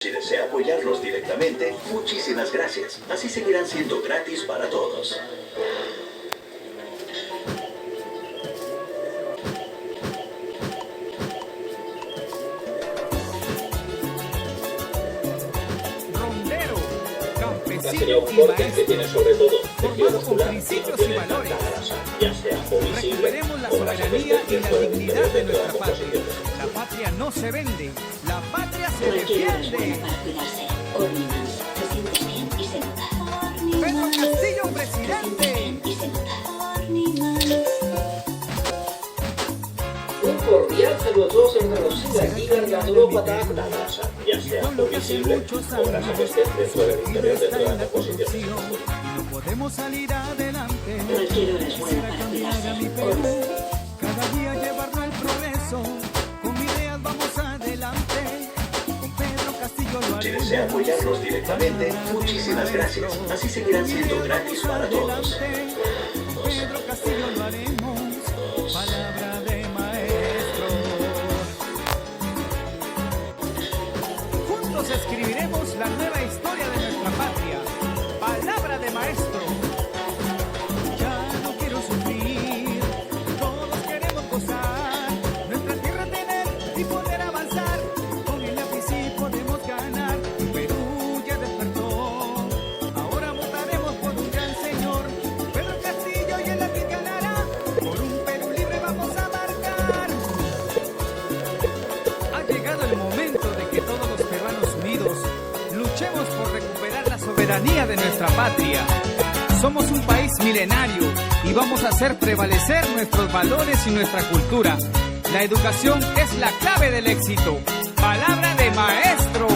Si desea apoyarnos directamente, muchísimas gracias. Así seguirán siendo gratis para todos. Rondero, campesino Sería un y corte que maestro, tiene sobre todo tejido formado con muscular y no principios y tiene valores. tanta grasa, ya sea omisible Recuperemos la o las soberanía y la competencias dignidad de pueden nuestra la patria. composición. La patria no se vende, la patria se Cualquier hora es buena defiende. para cuidarse. Ornimans. Se siente bien y se nota. Pedro Castillo, Se siente presidente. bien y se nota. Un cordial saludo a todos en reducida liga naturópata. La grasa, ya sea Con lo que hace omisible muchos o grasa que años esté dentro del y interior de está toda en la la composición. corrupción y no podemos salir adelante. Cualquier hora es buena Quisiera para cambiar a mi cuidarse. Perú, cada día llevarlo al progreso. Con ideas vamos adelante. Con Pedro Castillo lo Si haremos. desea apoyarnos directamente, muchísimas gracias. Así seguirán siendo gratis para todos. Con Pedro Castillo lo haremos. Palabra de maestro. Juntos escribiremos la nueva historia de nuestra patria. Palabra de maestro. Ya no quiero sufrir, todos queremos gozar, nuestra tierra tener y poder avanzar, con el lápiz sí podemos ganar, Perú ya despertó, ahora votaremos por un gran señor, Pedro Castillo y el lápiz ganará, por un Perú libre vamos a marcar. Ha llegado el momento de que todos los peruanos unidos luchemos por recuperar la soberanía de nuestra patria. Somos un país milenario y vamos a hacer prevalecer nuestros valores y nuestra cultura. La educación es la clave del éxito. Palabra de maestro.